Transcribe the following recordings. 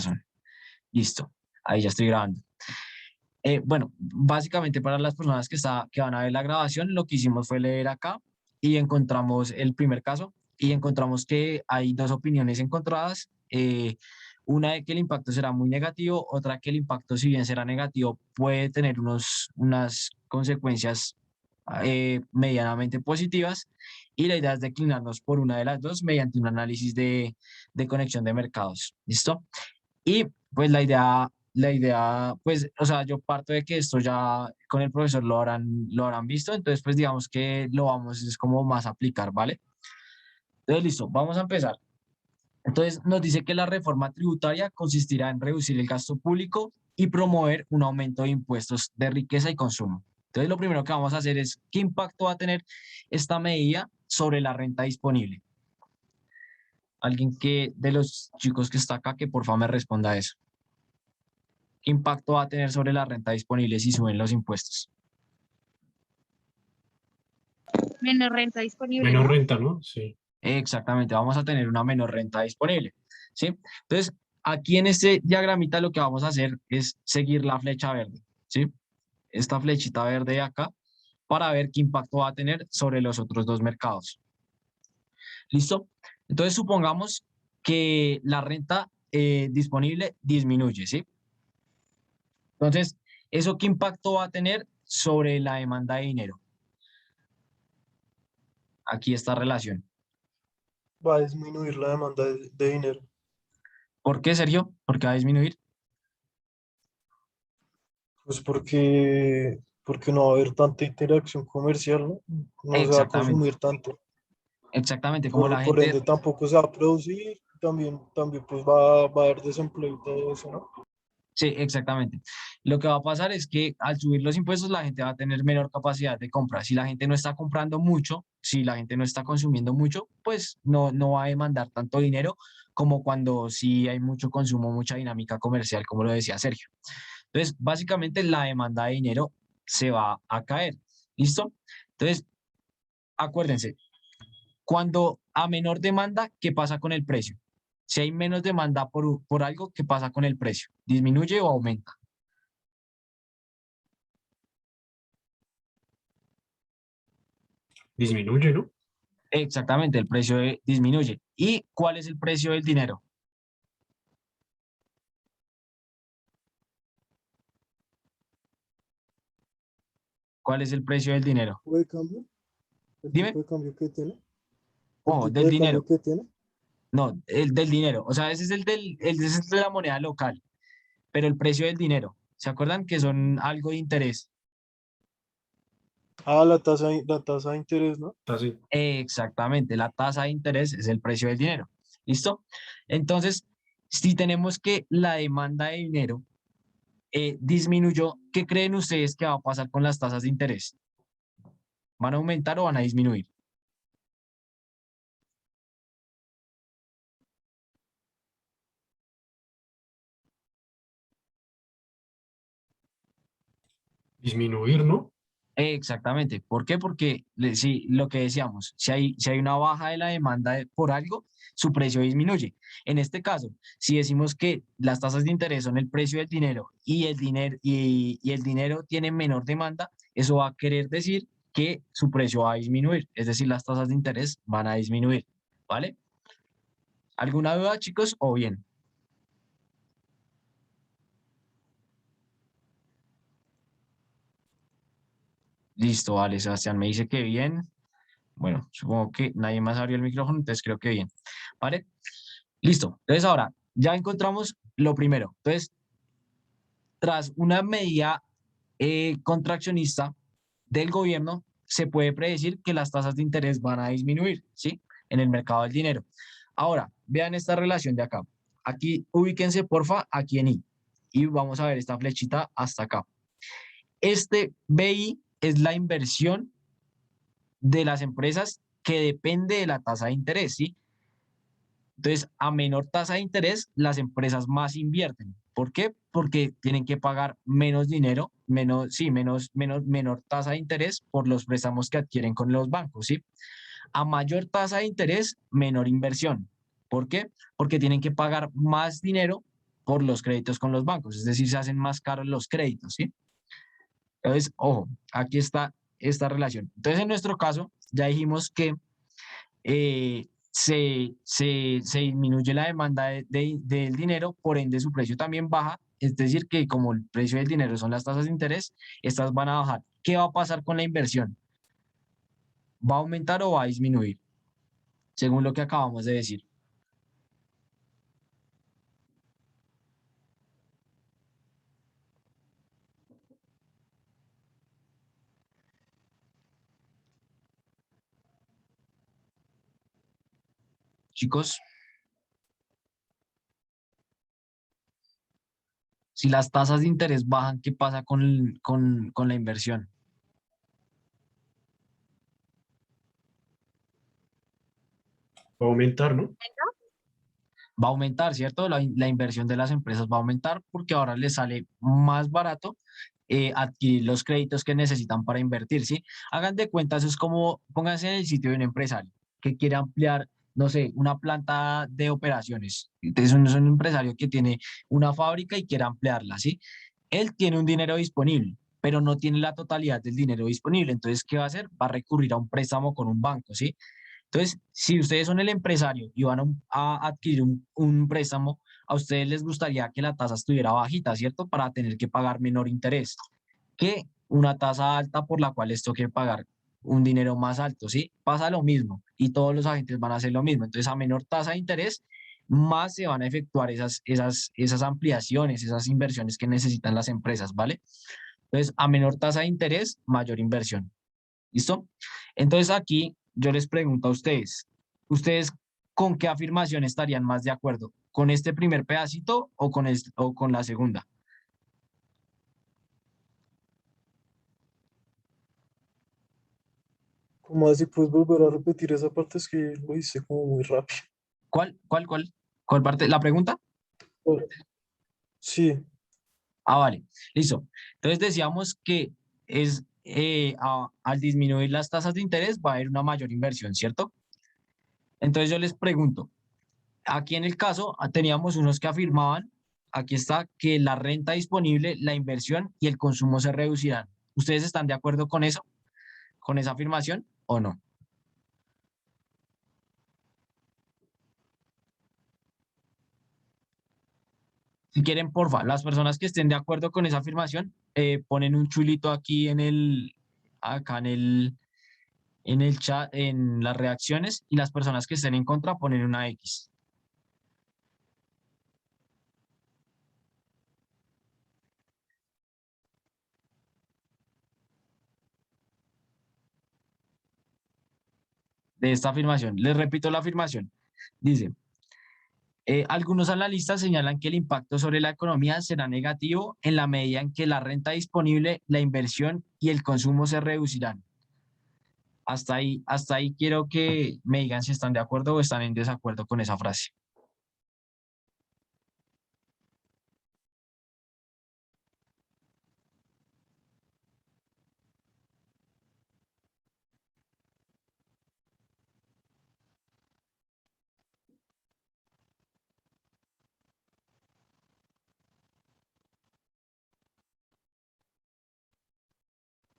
razón. Listo, ahí ya estoy grabando. Bueno, básicamente para las personas que van a ver la grabación, lo que hicimos fue leer acá y encontramos el primer caso y encontramos que hay dos opiniones encontradas. Una de que el impacto será muy negativo, otra que el impacto, si bien será negativo, puede tener unas consecuencias medianamente positivas, y la idea es declinarnos por una de las dos mediante un análisis de conexión de mercados. ¿Listo? Y pues pues, o sea, yo parto de que esto ya con el profesor lo habrán visto, entonces pues digamos que lo vamos, es como más a aplicar, ¿vale? Entonces, listo, vamos a empezar. Entonces, nos dice que la reforma tributaria consistirá en reducir el gasto público y promover un aumento de impuestos de riqueza y consumo. Entonces, lo primero que vamos a hacer es, ¿qué impacto va a tener esta medida sobre la renta disponible? Alguien que, de los chicos que está acá, que por favor me responda a eso. ¿Qué impacto va a tener sobre la renta disponible si suben los impuestos? Menos renta disponible, Menos ¿no? renta, ¿no? Sí. Exactamente, vamos a tener una menor renta disponible, ¿sí? Entonces, aquí en este diagramita lo que vamos a hacer es seguir la flecha verde, ¿sí? Esta flechita verde de acá, para ver qué impacto va a tener sobre los otros dos mercados. ¿Listo? Entonces, supongamos que la renta disponible disminuye, ¿sí? Entonces, ¿eso qué impacto va a tener sobre la demanda de dinero? Aquí esta relación. Va a disminuir la demanda de dinero. ¿Por qué, Sergio? ¿Por qué va a disminuir? Pues porque no va a haber tanta interacción comercial, ¿no? No se va a Exactamente, consumir tanto. exactamente, como la Por gente, ende tampoco se va a producir, también pues va a haber desempleo y todo eso, ¿no? sí, exactamente. Lo que va a pasar es que al subir los impuestos la gente va a tener menor capacidad de compra. Si la gente no está comprando mucho, si la gente no está consumiendo mucho, pues no va a demandar tanto dinero como cuando sí hay mucho consumo, mucha dinámica comercial, como lo decía Sergio. Entonces, básicamente la demanda de dinero se va a caer. ¿Listo? Entonces, acuérdense, cuando a menor demanda, ¿qué pasa con el precio? Si hay menos demanda por algo, ¿qué pasa con el precio? ¿Disminuye o aumenta? Disminuye, ¿no? Exactamente, el precio disminuye. ¿Y cuál es el precio del dinero? ¿Cuál es el precio del dinero? ¿Tipo de cambio? ¿El Dime. tipo de cambio que tiene? ¿El Ojo, tipo del de cambio dinero. que tiene? No, el del dinero. O sea, ese es ese es de la moneda local, pero el precio del dinero. ¿Se acuerdan que son algo de interés? Ah, la tasa de interés, ¿no? Así. Exactamente, la tasa de interés es el precio del dinero. ¿Listo? Entonces, si tenemos que la demanda de dinero disminuyó, ¿qué creen ustedes que va a pasar con las tasas de interés? ¿Van a aumentar o van a disminuir? Disminuir, ¿no? Exactamente. ¿Por qué? Porque sí, lo que decíamos, si hay una baja de la demanda por algo, su precio disminuye. En este caso, si decimos que las tasas de interés son el precio del dinero y el dinero tiene menor demanda, eso va a querer decir que su precio va a disminuir, es decir, las tasas de interés van a disminuir, ¿vale? ¿Alguna duda, chicos? ¿O bien? Listo, vale, Sebastián me dice que bien. Bueno, supongo que nadie más abrió el micrófono, entonces creo que bien. ¿Vale? Listo. Entonces ahora ya encontramos lo primero. Entonces, tras una medida contraccionista del gobierno, se puede predecir que las tasas de interés van a disminuir, ¿sí? En el mercado del dinero. Ahora, vean esta relación de acá. Aquí, ubíquense, porfa, aquí en I. Y vamos a ver esta flechita hasta acá. Este BI es la inversión de las empresas que depende de la tasa de interés, ¿sí? Entonces, a menor tasa de interés, las empresas más invierten. ¿Por qué? Porque tienen que pagar menos dinero, menor tasa de interés por los préstamos que adquieren con los bancos, ¿sí? A mayor tasa de interés, menor inversión. ¿Por qué? Porque tienen que pagar más dinero por los créditos con los bancos, es decir, se hacen más caros los créditos, ¿sí? Entonces, ojo, aquí está esta relación. Entonces, en nuestro caso, ya dijimos que se disminuye la demanda del dinero, por ende su precio también baja, es decir, que como el precio del dinero son las tasas de interés, estas van a bajar. ¿Qué va a pasar con la inversión? ¿Va a aumentar o va a disminuir? Según lo que acabamos de decir. Chicos, si las tasas de interés bajan, ¿qué pasa con la inversión? Va a aumentar, ¿no? Va a aumentar, ¿cierto? La inversión de las empresas va a aumentar porque ahora les sale más barato adquirir los créditos que necesitan para invertir, ¿sí? Hagan de cuenta, eso es como, pónganse en el sitio de un empresario que quiere ampliar, no sé, una planta de operaciones. Entonces, es un empresario que tiene una fábrica y quiere ampliarla, ¿sí? Él tiene un dinero disponible, pero no tiene la totalidad del dinero disponible. Entonces, ¿qué va a hacer? Va a recurrir a un préstamo con un banco, ¿sí? Entonces, si ustedes son el empresario y van a adquirir un préstamo, a ustedes les gustaría que la tasa estuviera bajita, ¿cierto? Para tener que pagar menor interés que una tasa alta por la cual les toque pagar un dinero más alto, ¿sí? Pasa lo mismo y todos los agentes van a hacer lo mismo. Entonces, a menor tasa de interés, más se van a efectuar esas ampliaciones, esas inversiones que necesitan las empresas, ¿vale? Entonces, a menor tasa de interés, mayor inversión. ¿Listo? Entonces aquí yo les pregunto a ustedes, ¿ustedes con qué afirmación estarían más de acuerdo? ¿Con este primer pedacito o con la segunda? ¿Cómo así puedes volver a repetir esa parte? Es que lo hice como muy rápido. ¿Cuál parte? ¿La pregunta? Oh, sí, Ah, vale, listo. Entonces decíamos que al disminuir las tasas de interés va a haber una mayor inversión, ¿cierto? Entonces yo les pregunto, aquí en el caso teníamos unos que afirmaban, aquí está, que la renta disponible, la inversión y el consumo se reducirán. ¿Ustedes están de acuerdo con eso, con esa afirmación o no? Si quieren, porfa, las personas que estén de acuerdo con esa afirmación, ponen un chulito aquí acá en el chat, en las reacciones, y las personas que estén en contra ponen una X. De esta afirmación. Les repito la afirmación. Dice, algunos analistas señalan que el impacto sobre la economía será negativo en la medida en que la renta disponible, la inversión y el consumo se reducirán. Hasta ahí quiero que me digan si están de acuerdo o están en desacuerdo con esa frase.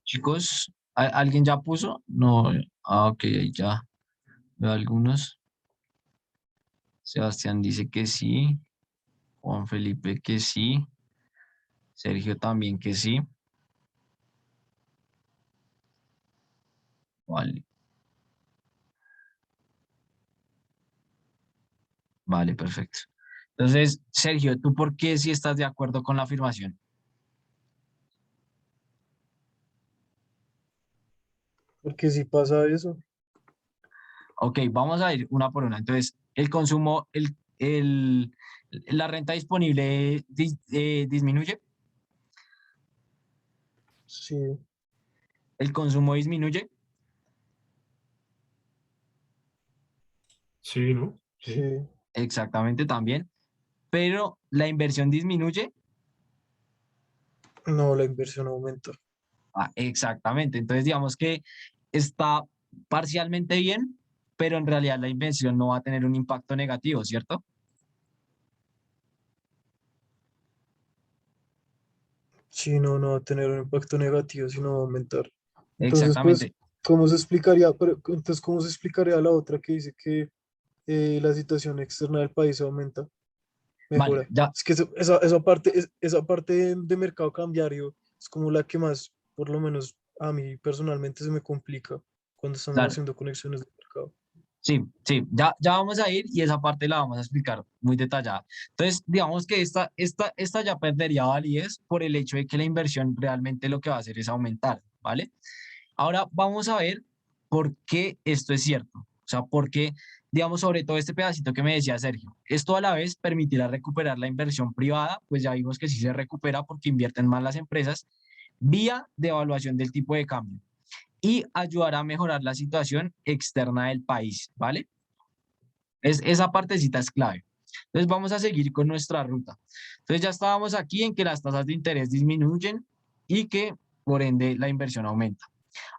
Chicos, ¿alguien ya puso? No, ok, ahí ya veo algunos. Sebastián dice que sí, Juan Felipe que sí, Sergio también que sí. Vale, vale, perfecto. Entonces, Sergio, ¿tú por qué sí estás de acuerdo con la afirmación? porque si pasa eso, Ok, vamos a ir una por una. Entonces, el consumo, la renta disponible disminuye, sí, el consumo disminuye, Sí, ¿no? Sí. sí, exactamente también, pero la inversión disminuye. no, la inversión aumenta. Ah, exactamente. Entonces, digamos que está parcialmente bien, pero en realidad la inversión no va a tener un impacto negativo, ¿cierto? Sí, no, no va a tener un impacto negativo, sino va a aumentar. Entonces, pues, Exactamente. ¿cómo se explicaría? Pero, entonces, ¿cómo se explicaría la otra que dice que la situación externa del país aumenta, Vale, mejora? ya, Es que esa parte, esa parte de mercado cambiario es como la que más, por lo menos a mí personalmente, se me complica cuando estamos claro. haciendo conexiones de mercado. Sí, sí, ya vamos a ir y esa parte la vamos a explicar muy detallada. Entonces, digamos que esta ya perdería validez por el hecho de que la inversión realmente lo que va a hacer es aumentar, ¿vale? Ahora vamos a ver por qué esto es cierto. O sea, por qué, digamos, sobre todo este pedacito que me decía Sergio, esto a la vez permitirá recuperar la inversión privada, pues ya vimos que sí se recupera porque invierten más las empresas, vía devaluación del tipo de cambio y ayudará a mejorar la situación externa del país, ¿vale? Esa partecita es clave. Entonces vamos a seguir con nuestra ruta. Entonces ya estábamos aquí en que las tasas de interés disminuyen y que por ende la inversión aumenta.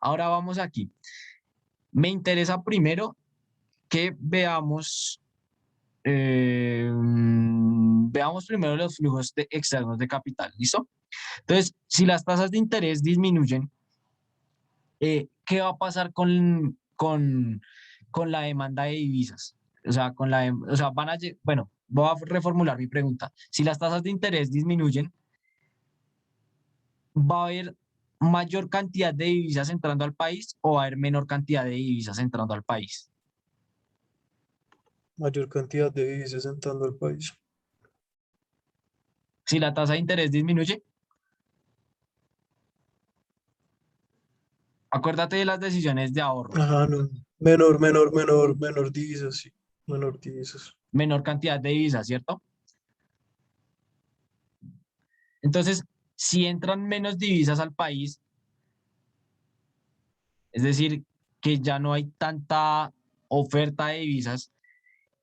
Ahora vamos aquí. Me interesa primero que veamos primero los flujos externos de capital, ¿listo? Entonces, si las tasas de interés disminuyen, ¿qué va a pasar con la demanda de divisas? O sea, o sea, bueno, voy a reformular mi pregunta. Si las tasas de interés disminuyen, ¿va a haber mayor cantidad de divisas entrando al país o va a haber menor cantidad de divisas entrando al país? Mayor cantidad de divisas entrando al país. Si la tasa de interés disminuye, acuérdate de las decisiones de ahorro, Ajá, no. Menor divisas, sí. Menor divisas. menor cantidad de divisas, ¿cierto? Entonces, si entran menos divisas al país, es decir, que ya no hay tanta oferta de divisas,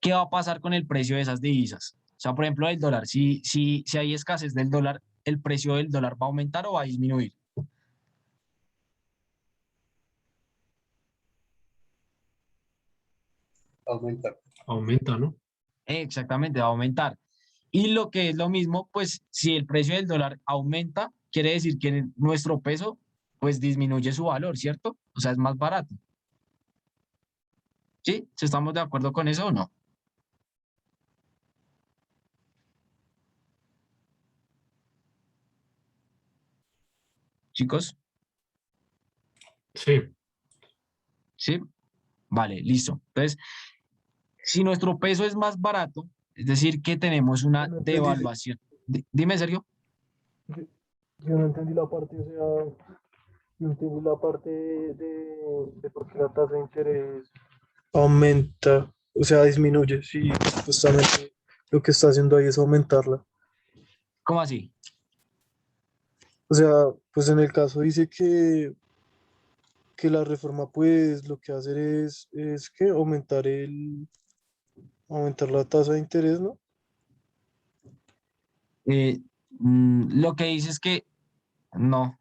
¿qué va a pasar con el precio de esas divisas? O sea, por ejemplo, el dólar, si hay escasez del dólar, ¿el precio del dólar va a aumentar o va a disminuir? Aumentar. Aumenta, ¿no? Exactamente, va a aumentar. Y lo que es lo mismo, pues si el precio del dólar aumenta, quiere decir que nuestro peso, pues disminuye su valor, ¿cierto? O sea, es más barato. ¿Sí? ¿Sí ¿Estamos de acuerdo con eso o no? Chicos, Sí, ¿sí? Vale, listo. Entonces, si nuestro peso es más barato, es decir, que tenemos una No entendí, devaluación. Dime, Sergio. yo, yo no entendí la parte, o sea, no entendí la parte de por qué la tasa de interés aumenta, o sea, disminuye, sí, supuestamente lo que está haciendo ahí es aumentarla. ¿Cómo así? O sea, pues en el caso dice que la reforma pues lo que hace es que aumentar la tasa de interés, ¿no? Eh, lo que dice es que no.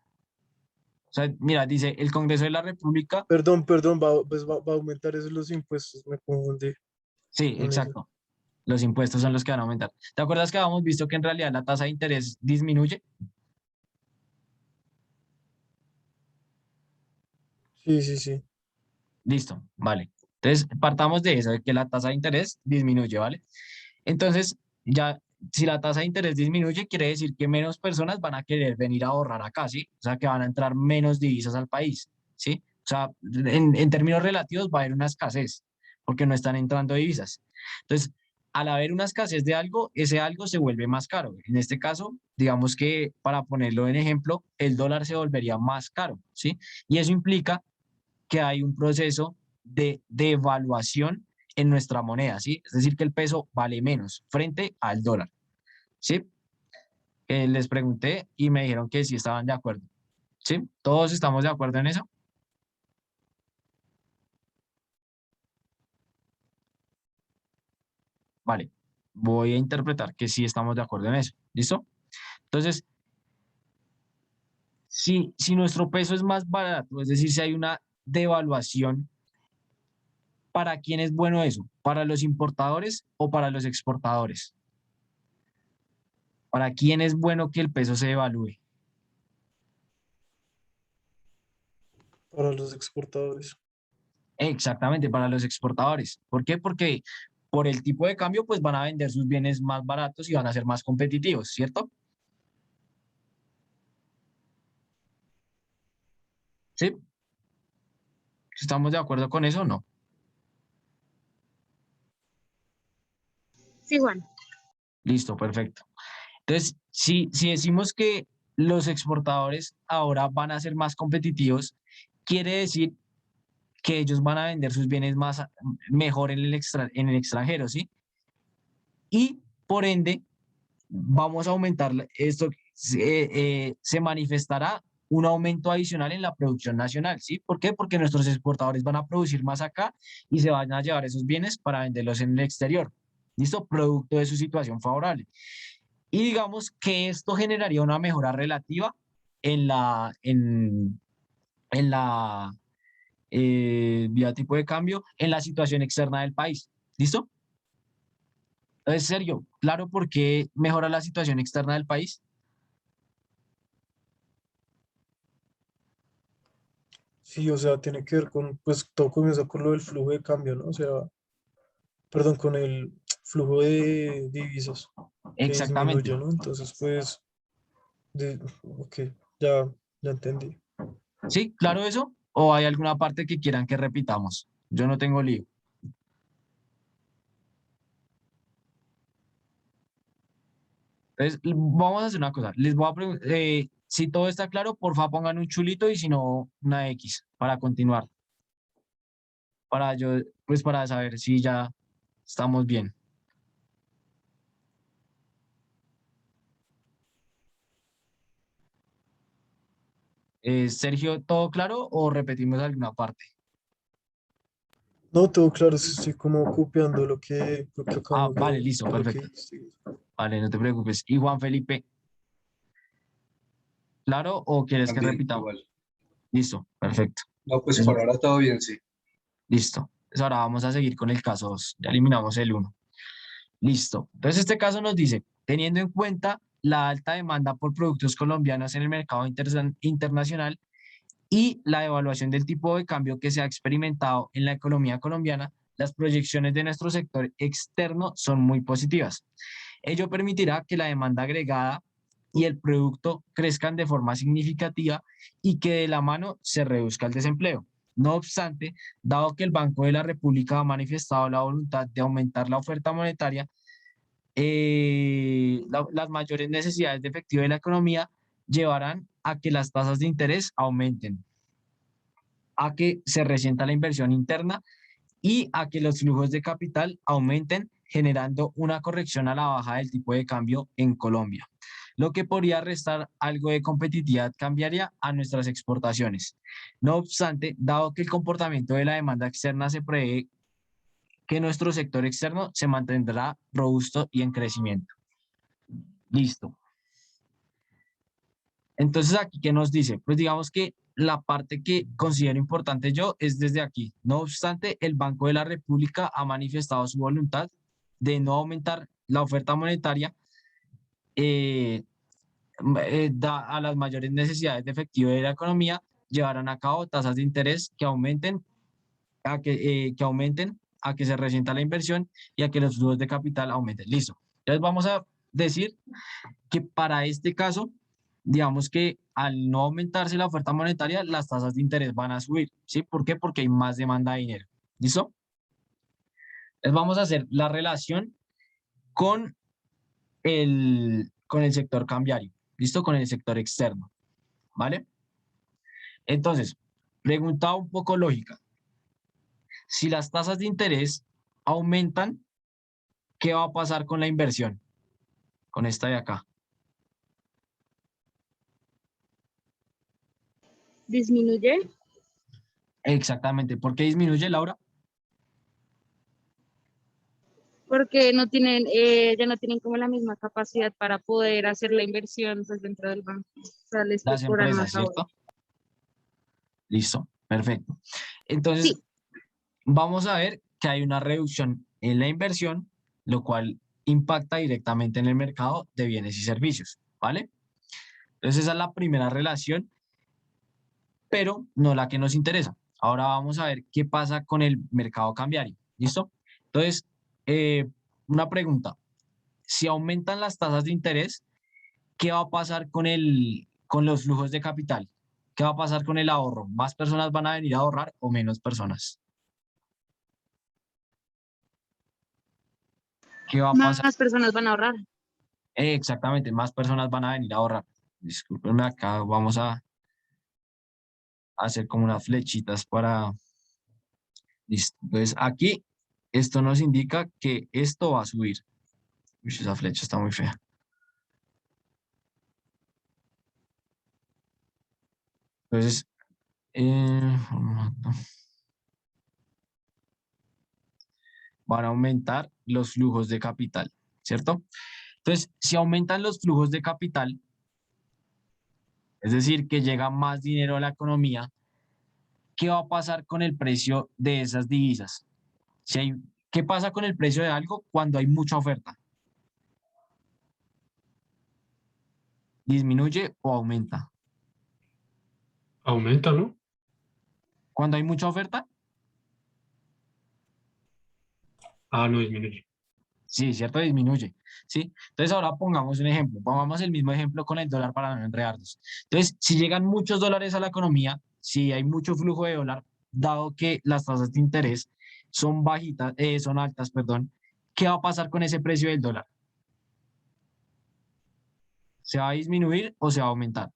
O sea, mira, dice el Congreso de la República. Perdón, pues va a aumentar eso los impuestos, me confundí Sí, con eso. exacto. Los impuestos son los que van a aumentar. ¿Te acuerdas que habíamos visto que en realidad la tasa de interés disminuye? Sí, sí, sí. Listo, vale. Entonces, partamos de eso, de que la tasa de interés disminuye, ¿vale? Entonces, ya, si la tasa de interés disminuye, quiere decir que menos personas van a querer venir a ahorrar acá, ¿sí? O sea, que van a entrar menos divisas al país, ¿sí? O sea, en términos relativos va a haber una escasez, porque no están entrando divisas. Entonces, al haber una escasez de algo, ese algo se vuelve más caro. En este caso, digamos que, para ponerlo en ejemplo, el dólar se volvería más caro, ¿sí? Y eso implica que hay un proceso de devaluación en nuestra moneda, ¿sí? Es decir, que el peso vale menos frente al dólar, ¿sí? Les pregunté y me dijeron que sí estaban de acuerdo, ¿sí? ¿Todos estamos de acuerdo en eso? Vale, voy a interpretar que sí estamos de acuerdo en eso, ¿listo? Entonces, si nuestro peso es más barato, es decir, si hay una devaluación, ¿para quién es bueno eso? ¿Para los importadores o para los exportadores? ¿Para quién es bueno que el peso se devalúe? Para los exportadores. Exactamente, para los exportadores. ¿Por qué? Porque por el tipo de cambio, pues van a vender sus bienes más baratos y van a ser más competitivos, ¿cierto? ¿Sí? ¿Estamos de acuerdo con eso o no? Sí, Juan. Listo, perfecto. Entonces, si decimos que los exportadores ahora van a ser más competitivos, quiere decir que ellos van a vender sus bienes mejor en el extranjero, ¿sí? Y por ende, vamos a aumentar esto, se manifestará un aumento adicional en la producción nacional, ¿sí? ¿Por qué? Porque nuestros exportadores van a producir más acá y se van a llevar esos bienes para venderlos en el exterior. ¿Listo? Producto de su situación favorable. Y digamos que esto generaría una mejora relativa en la vía tipo de cambio, en la situación externa del país. ¿Listo? Entonces, Sergio, claro por qué mejora la situación externa del país. Sí, o sea, tiene que ver con, pues todo comienza con lo del flujo de cambio, ¿no? O sea, perdón, con el flujo de divisas que Exactamente. disminuye, ¿no? Entonces, pues, ok, ya, ya entendí. ¿Sí? ¿Claro eso? ¿O hay alguna parte que quieran que repitamos? Yo no tengo lío. Entonces, vamos a hacer una cosa. Les voy a preguntar, si todo está claro, por favor pongan un chulito y si no, una X para continuar. Para yo, pues para saber si ya estamos bien. Sergio, ¿todo claro o repetimos alguna parte? No, todo claro, estoy como copiando lo que Ah, acabamos vale, listo, de lo que perfecto. dijiste. Vale, no te preocupes. ¿Y Juan Felipe, claro o quieres que También, repitamos? igual. Listo, perfecto. No, pues Entonces, por ahora todo bien, sí. listo. Entonces ahora vamos a seguir con el caso 2. Ya eliminamos el uno. Listo. Entonces este caso nos dice, teniendo en cuenta la alta demanda por productos colombianos en el mercado internacional y la devaluación del tipo de cambio que se ha experimentado en la economía colombiana, las proyecciones de nuestro sector externo son muy positivas. Ello permitirá que la demanda agregada y el producto crezcan de forma significativa y que de la mano se reduzca el desempleo. No obstante, dado que el Banco de la República ha manifestado la voluntad de aumentar la oferta monetaria, las mayores necesidades de efectivo de la economía llevarán a que las tasas de interés aumenten, a que se resienta la inversión interna y a que los flujos de capital aumenten, generando una corrección a la baja del tipo de cambio en Colombia, lo que podría restar algo de competitividad cambiaria a nuestras exportaciones. No obstante, dado que el comportamiento de la demanda externa se prevé que nuestro sector externo se mantendrá robusto y en crecimiento. Listo. Entonces, aquí, ¿qué nos dice? Pues digamos que la parte que considero importante yo es desde aquí. No obstante, el Banco de la República ha manifestado su voluntad de no aumentar la oferta monetaria eh, a las mayores necesidades de efectivo de la economía, llevarán a cabo tasas de interés que aumenten, que aumenten, a que se resienta la inversión y a que los flujos de capital aumenten. Listo. Entonces vamos a decir que para este caso, digamos que al no aumentarse la oferta monetaria, las tasas de interés van a subir. ¿Sí? ¿Por qué? Porque hay más demanda de dinero. ¿Listo? Entonces vamos a hacer la relación con con el sector cambiario. ¿Listo? Con el sector externo. ¿Vale? Entonces, pregunta un poco lógica. Si las tasas de interés aumentan, ¿qué va a pasar con la inversión? Con esta de acá. Disminuye Exactamente. ¿Por qué disminuye, Laura? porque no tienen, ya no tienen como la misma capacidad para poder hacer la inversión pues, dentro del banco. O sea, les Las cobran empresas, más ahora. ¿cierto? Listo, perfecto. Entonces, Sí, vamos a ver que hay una reducción en la inversión, lo cual impacta directamente en el mercado de bienes y servicios, ¿vale? Entonces, esa es la primera relación pero no la que nos interesa. Ahora vamos a ver qué pasa con el mercado cambiario. ¿Listo? Entonces, una pregunta. Si aumentan las tasas de interés, ¿qué va a pasar con los flujos de capital? ¿Qué va a pasar con el ahorro? ¿Más personas van a venir a ahorrar o menos personas? ¿Qué va a pasar? Más personas van a ahorrar. Exactamente, más personas van a venir a ahorrar. Discúlpenme, acá vamos a hacer como unas flechitas para... Listo. Entonces, aquí esto nos indica que esto va a subir. Uy, esa flecha está muy fea. Entonces, formato. Van a aumentar los flujos de capital, ¿cierto? Entonces, si aumentan los flujos de capital, es decir, que llega más dinero a la economía, ¿qué va a pasar con el precio de esas divisas? Si hay, ¿qué pasa con el precio de algo cuando hay mucha oferta? ¿Disminuye o aumenta? Aumenta, ¿no? Cuando hay mucha oferta, Ah, no disminuye. sí, cierto, disminuye, ¿sí? Entonces ahora pongamos un ejemplo, pongamos el mismo ejemplo con el dólar para no enredarnos. Entonces, si llegan muchos dólares a la economía, si hay mucho flujo de dólar, dado que las tasas de interés son bajitas, son altas, perdón, ¿qué va a pasar con ese precio del dólar? ¿Se va a disminuir o se va a aumentar?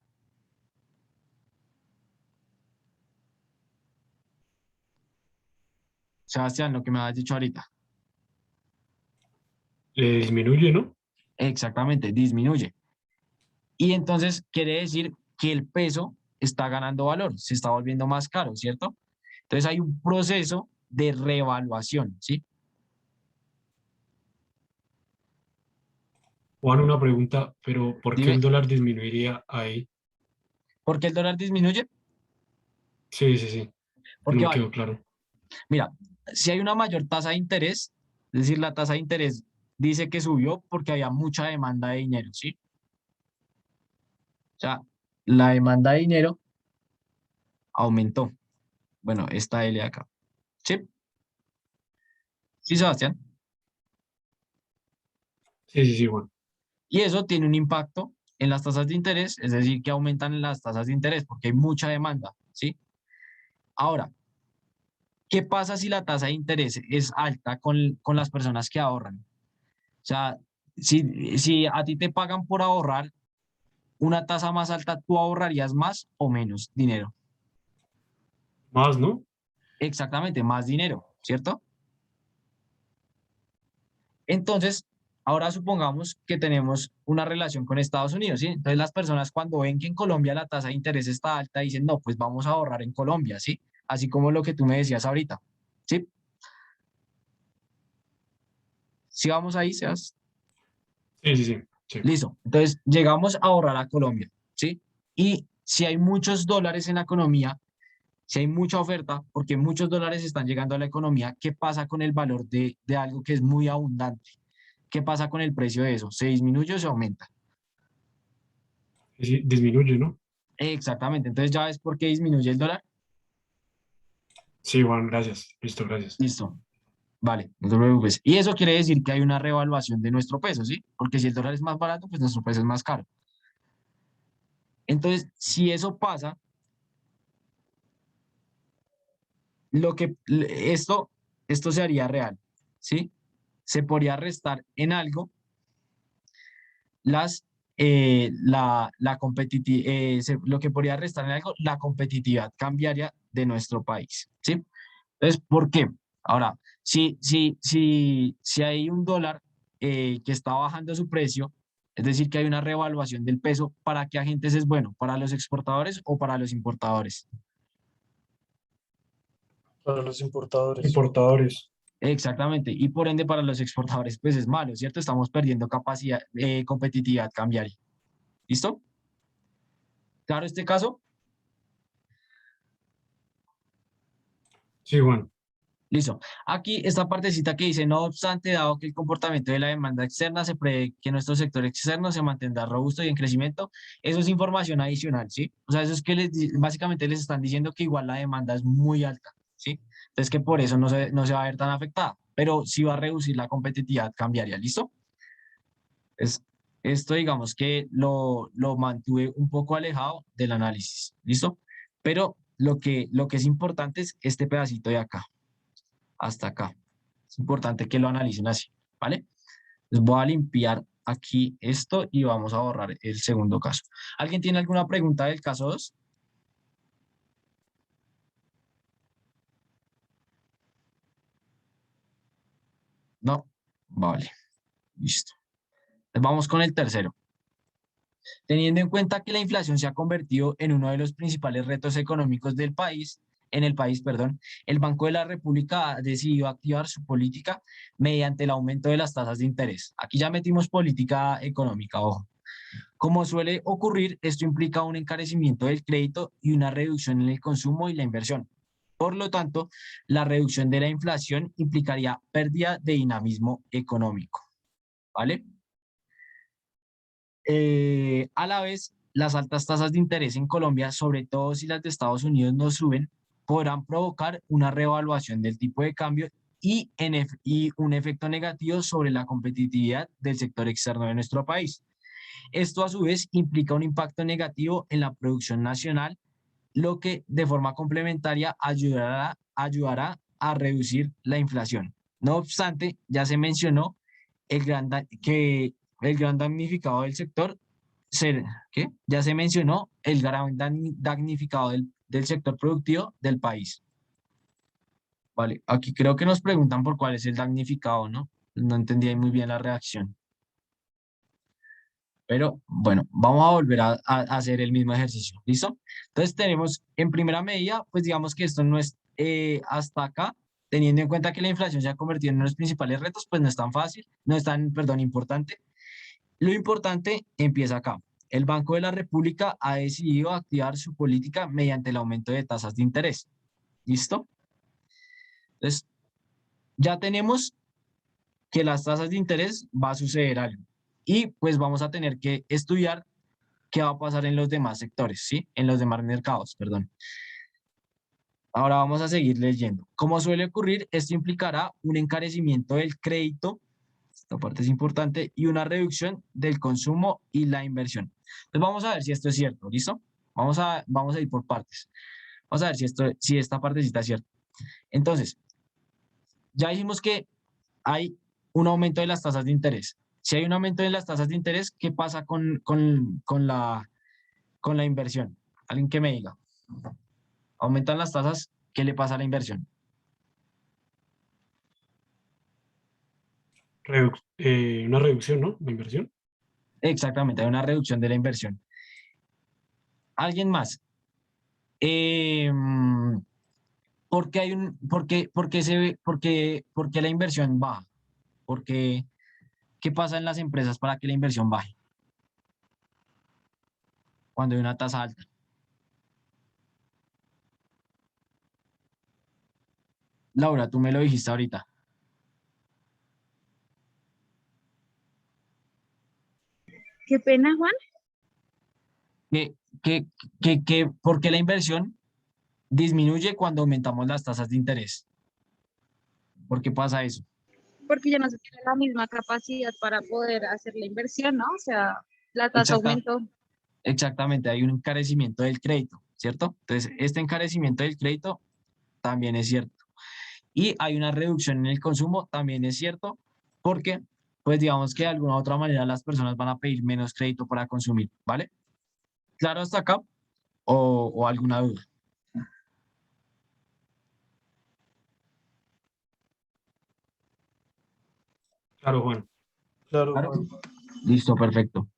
Sebastián, lo que me has dicho ahorita. Disminuye, ¿no? Exactamente, disminuye. Y entonces quiere decir que el peso está ganando valor, se está volviendo más caro, ¿cierto? Entonces hay un proceso de reevaluación, ¿sí? Juan, una pregunta, pero ¿por qué Dime, el dólar disminuiría ahí? ¿por qué el dólar disminuye? Sí, sí, sí. No Porque me vale, quedó claro. mira, si hay una mayor tasa de interés, es decir, la tasa de interés dice que subió porque había mucha demanda de dinero, ¿sí? O sea, la demanda de dinero aumentó. Bueno, esta L acá, ¿sí? Sí, Sebastián. Sí, sí, sí, Juan. Y eso tiene un impacto en las tasas de interés, es decir, que aumentan las tasas de interés porque hay mucha demanda, ¿sí? Ahora, ¿qué pasa si la tasa de interés es alta con las personas que ahorran? O sea, si a ti te pagan por ahorrar una tasa más alta, ¿tú ahorrarías más o menos dinero? Más, ¿no? Exactamente, más dinero, ¿cierto? Entonces, ahora supongamos que tenemos una relación con Estados Unidos, ¿sí? Entonces las personas cuando ven que en Colombia la tasa de interés está alta, dicen, no, pues vamos a ahorrar en Colombia, ¿sí? Así como lo que tú me decías ahorita, ¿sí? Si vamos ahí, Sebas. Sí, sí, sí. Sí. Listo. Entonces, llegamos a ahorrar a Colombia, ¿sí? Y si hay muchos dólares en la economía, si hay mucha oferta, porque muchos dólares están llegando a la economía, ¿qué pasa con el valor de algo que es muy abundante? ¿Qué pasa con el precio de eso? ¿Se disminuye o se aumenta? Sí, sí, disminuye, ¿no? Exactamente. Entonces, ¿ya ves por qué disminuye el dólar? Sí, Juan, gracias. Listo, gracias. Listo. Vale, no te preocupes. Y eso quiere decir que hay una revaluación de nuestro peso, ¿sí? Porque si el dólar es más barato, pues nuestro peso es más caro. Entonces, si eso pasa, esto se haría real, ¿sí? Se podría restar en algo lo que podría restar en algo la competitividad cambiaria de nuestro país, ¿sí? Entonces, ¿por qué? Ahora, si hay un dólar que está bajando su precio, es decir, que hay una revaluación del peso, ¿para qué agentes es bueno? ¿Para los exportadores o para los importadores? Para los importadores. Importadores. Exactamente, y por ende para los exportadores pues es malo, ¿cierto? Estamos perdiendo capacidad, competitividad cambiaria. ¿Listo? Claro, este caso, Sí, Juan. Listo. Aquí esta partecita que dice, no obstante, dado que el comportamiento de la demanda externa se prevé que nuestro sector externo se mantendrá robusto y en crecimiento, eso es información adicional, ¿sí? O sea, eso es que básicamente les están diciendo que igual la demanda es muy alta, ¿sí? Entonces que por eso no se va a ver tan afectada, pero sí va a reducir la competitividad cambiaria, ¿listo? Es, esto digamos que lo mantuve un poco alejado del análisis, ¿listo? Pero lo que es importante es este pedacito de acá hasta acá. Es importante que lo analicen así, ¿vale? Les voy a limpiar aquí esto y vamos a borrar el segundo caso. ¿Alguien tiene alguna pregunta del caso 2? No. Vale, listo. Vamos con el tercero. Teniendo en cuenta que la inflación se ha convertido en uno de los principales retos económicos del país, en el país, perdón, el Banco de la República ha decidido activar su política mediante el aumento de las tasas de interés. Aquí ya metimos política económica, ojo. Como suele ocurrir, esto implica un encarecimiento del crédito y una reducción en el consumo y la inversión. Por lo tanto, la reducción de la inflación implicaría pérdida de dinamismo económico, ¿vale? A la vez, las altas tasas de interés en Colombia, sobre todo si las de Estados Unidos no suben, podrán provocar una revaluación del tipo de cambio y un efecto negativo sobre la competitividad del sector externo de nuestro país. Esto a su vez implica un impacto negativo en la producción nacional, lo que de forma complementaria ayudará a reducir la inflación. No obstante, ya se mencionó que el gran damnificado del sector, ¿qué? Ya se mencionó el gran damnificado del sector productivo del país. Vale, aquí creo que nos preguntan por cuál es el damnificado, ¿no? No entendí ahí muy bien la reacción. Pero bueno, vamos a volver a hacer el mismo ejercicio. ¿Listo? Entonces tenemos en primera medida, pues digamos que esto no es hasta acá, teniendo en cuenta que la inflación se ha convertido en uno de los principales retos, pues no es tan fácil, no es tan, perdón, importante. Lo importante empieza acá. El Banco de la República ha decidido activar su política mediante el aumento de tasas de interés. ¿Listo? Entonces, ya tenemos que las tasas de interés va a suceder algo. Y pues vamos a tener que estudiar qué va a pasar en los demás sectores, ¿sí? En los demás mercados, perdón. Ahora vamos a seguir leyendo. Como suele ocurrir, esto implicará un encarecimiento del crédito, esta parte es importante, y una reducción del consumo y la inversión. Entonces vamos a ver si esto es cierto, ¿listo? Vamos a ir por partes. Vamos a ver si esta partecita es cierta. Entonces, ya dijimos que hay un aumento de las tasas de interés. Si hay un aumento de las tasas de interés, ¿qué pasa con la inversión? Alguien que me diga. Aumentan las tasas, ¿qué le pasa a la inversión? Una reducción, ¿no? La inversión. Exactamente, hay una reducción de la inversión. ¿Alguien más? ¿Por qué hay por qué la inversión baja? ¿Qué pasa en las empresas para que la inversión baje cuando hay una tasa alta? Laura, tú me lo dijiste ahorita. Qué pena, Juan. ¿Qué, qué, ¿Por qué la inversión disminuye cuando aumentamos las tasas de interés? ¿Por qué pasa eso? Porque ya no se tiene la misma capacidad para poder hacer la inversión, ¿no? O sea, la tasa Exacta, aumentó. exactamente, hay un encarecimiento del crédito, ¿cierto? Entonces, este encarecimiento del crédito también es cierto. Y hay una reducción en el consumo, también es cierto, porque, pues digamos que de alguna u otra manera las personas van a pedir menos crédito para consumir, ¿vale? ¿Claro hasta acá? ¿O alguna duda? Claro, Juan. Claro, Claro. Juan. Listo, perfecto.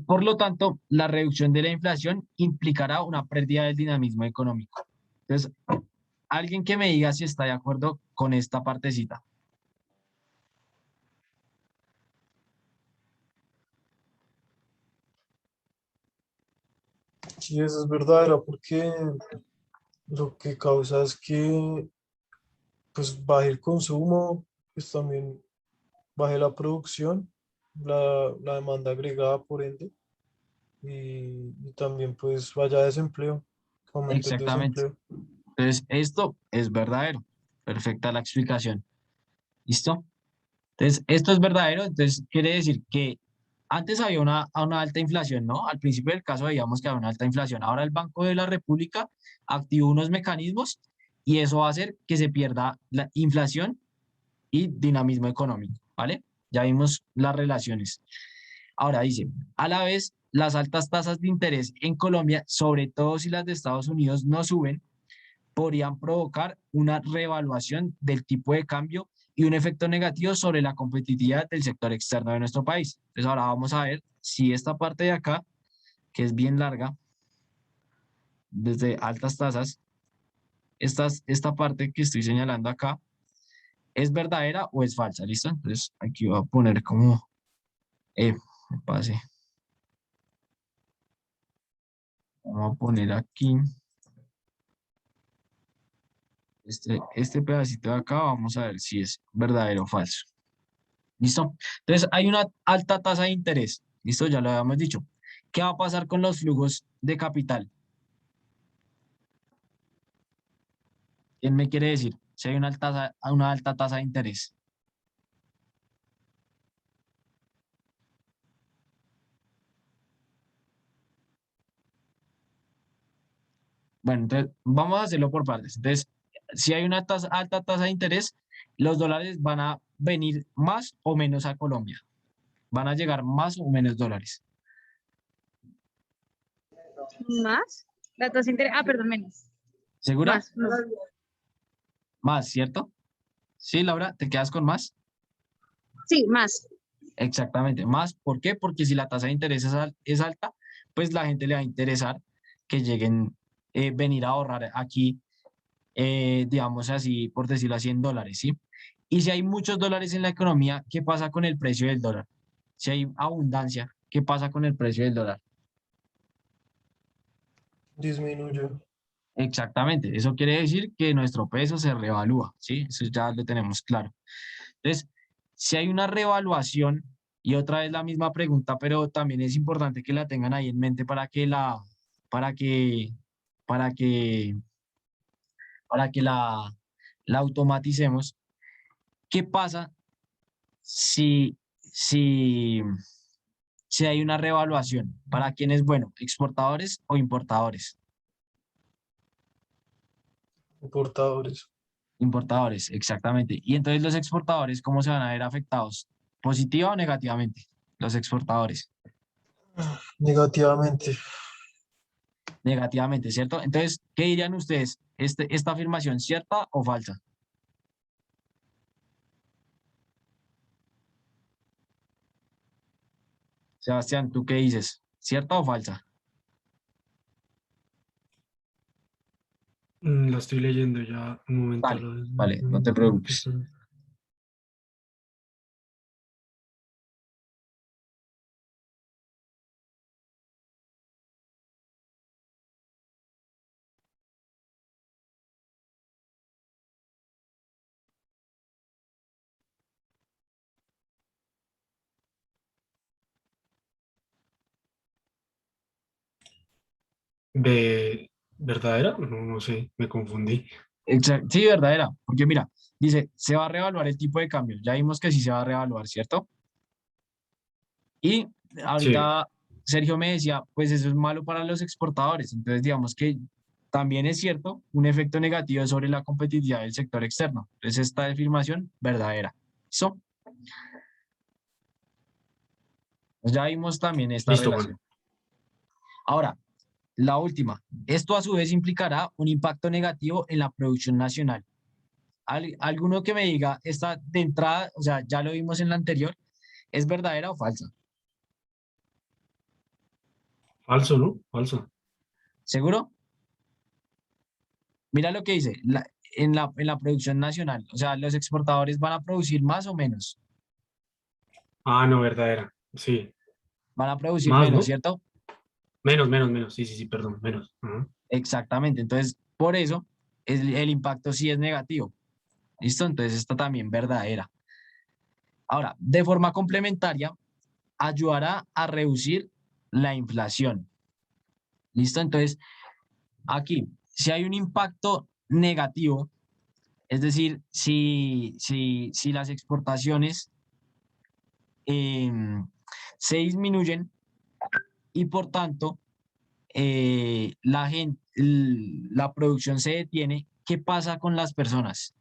Por lo tanto, la reducción de la inflación implicará una pérdida del dinamismo económico. Entonces, alguien que me diga si está de acuerdo con esta partecita. Sí, eso es verdadero, porque lo que causa es que pues baje el consumo, pues también baje la producción, la demanda agregada por ende, y también pues vaya desempleo, aumente el Exactamente. desempleo. Entonces, esto es verdadero. Perfecta la explicación. ¿Listo? Entonces, esto es verdadero. Entonces, quiere decir que antes había una alta inflación, ¿no? Al principio del caso veíamos que había una alta inflación. Ahora el Banco de la República activó unos mecanismos y eso va a hacer que se pierda la inflación y dinamismo económico, ¿vale? Ya vimos las relaciones. Ahora dice, a la vez, las altas tasas de interés en Colombia, sobre todo si las de Estados Unidos no suben, podrían provocar una reevaluación del tipo de cambio y un efecto negativo sobre la competitividad del sector externo de nuestro país. Entonces ahora vamos a ver si esta parte de acá, que es bien larga, desde altas tasas, esta parte que estoy señalando acá, ¿es verdadera o es falsa? ¿Listo? Entonces aquí voy a poner como, me pase. Vamos a poner aquí, este pedacito de acá, vamos a ver si es verdadero o falso. ¿Listo? Entonces, hay una alta tasa de interés. ¿Listo? Ya lo habíamos dicho. ¿Qué va a pasar con los flujos de capital? ¿Quién me quiere decir? Si hay una alta tasa de interés. Bueno, entonces vamos a hacerlo por partes. Entonces, si hay una alta tasa de interés, los dólares van a venir más o menos a Colombia. Van a llegar más o menos dólares. Más. La tasa de interés. Ah, perdón, menos. ¿Segura? Más. No. Más, ¿cierto? Sí, Laura, ¿te quedas con más? Sí, más. Exactamente, más. ¿Por qué? Porque si la tasa de interés es alta, pues la gente le va a interesar que lleguen, venir a ahorrar aquí, digamos así, por decirlo así, en dólares, ¿sí? Y si hay muchos dólares en la economía, ¿qué pasa con el precio del dólar? Si hay abundancia, ¿qué pasa con el precio del dólar? Disminuye. Exactamente, eso quiere decir que nuestro peso se revalúa, ¿sí? Eso ya lo tenemos claro. Entonces, si hay una revaluación, y otra vez la misma pregunta, pero también es importante que la tengan ahí en mente para que, para que, para que la automaticemos. ¿Qué pasa si, si, si hay una revaluación? ¿Para quién es bueno? ¿Exportadores o importadores? Importadores. Importadores, exactamente. Y entonces los exportadores, ¿cómo se van a ver afectados? ¿Positiva o negativamente? Los exportadores. Negativamente. Negativamente, ¿cierto? Entonces, ¿qué dirían ustedes? ¿Esta afirmación cierta o falsa? Sebastián, ¿tú qué dices? ¿Cierta o falsa? La estoy leyendo ya un momento. Vale, vale, no te preocupes. ¿De verdadera? No, no sé, me confundí. Sí, verdadera, porque mira, dice, se va a reevaluar el tipo de cambio. Ya vimos que sí se va a reevaluar, ¿cierto? Y Sí, ahorita Sergio me decía, pues eso es malo para los exportadores. Entonces, digamos que también es cierto un efecto negativo sobre la competitividad del sector externo. Entonces, esta afirmación verdadera. ¿Listo? Pues ya vimos también esta listo, Juan. relación. Ahora, la última. Esto a su vez implicará un impacto negativo en la producción nacional. Alguno que me diga, esta de entrada, o sea, ya lo vimos en la anterior, ¿es verdadera o falsa? Falso, ¿no? Falso. ¿Seguro? Mira lo que dice, en la producción nacional, o sea, los exportadores van a producir más o menos, Ah, no, verdadera. Sí. van a producir Más, menos, ¿no? ¿cierto? Menos, menos, menos. Sí, sí, sí, perdón, menos. Ajá. Exactamente, entonces, por eso el impacto sí es negativo. ¿Listo? Entonces esta también verdadera. Ahora, de forma complementaria, ayudará a reducir la inflación. ¿Listo? Entonces, aquí, si hay un impacto negativo, es decir, si las exportaciones em, se disminuyen y por tanto la producción se detiene, ¿qué pasa con las personas?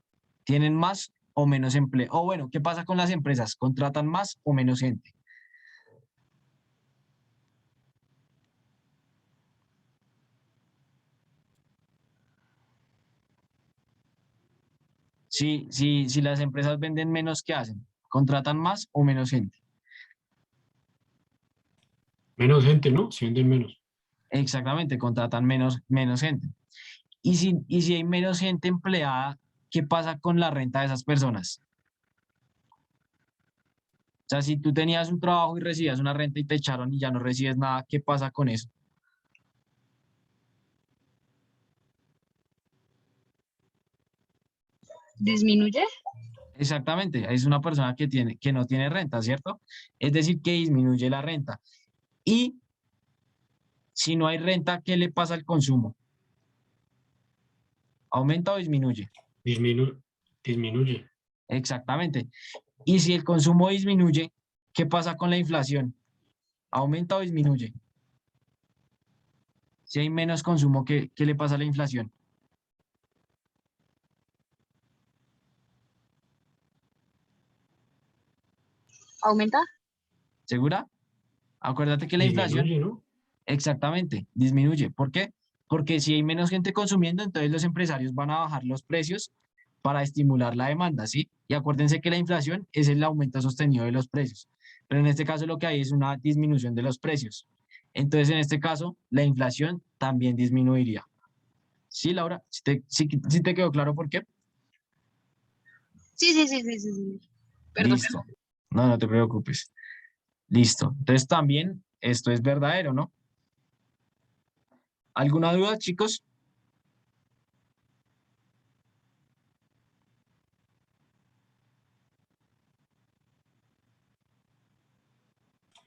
¿Tienen más o menos empleo? O bueno, ¿qué pasa con las empresas? ¿Contratan más o menos gente? Si las empresas venden menos, ¿qué hacen? ¿Contratan más o menos gente? Menos gente, ¿no? Si venden menos. Exactamente, contratan menos gente. Y si hay menos gente empleada, ¿qué pasa con la renta de esas personas? O sea, si tú tenías un trabajo y recibías una renta y te echaron y ya no recibes nada, ¿qué pasa con eso? ¿Disminuye? Exactamente, es una persona que no tiene renta, ¿cierto? Es decir, que disminuye la renta. Y si no hay renta, ¿qué le pasa al consumo? ¿Aumenta o disminuye? Disminu- disminuye. Exactamente. Y si el consumo disminuye, ¿qué pasa con la inflación? ¿Aumenta o disminuye? Si hay menos consumo, ¿qué le pasa a la inflación? ¿Aumenta? ¿Segura? Acuérdate que la inflación, Disminuye, ¿no? exactamente, disminuye. ¿Por qué? Porque si hay menos gente consumiendo, entonces los empresarios van a bajar los precios para estimular la demanda, ¿sí? Y acuérdense que la inflación es el aumento sostenido de los precios. Pero en este caso lo que hay es una disminución de los precios. Entonces, en este caso, la inflación también disminuiría. ¿Sí, Laura? ¿Sí te quedó claro por qué? Sí, sí, sí, sí, sí, sí. Perdón. Listo. No, no te preocupes. Listo. Entonces también esto es verdadero, ¿no? ¿Alguna duda, chicos?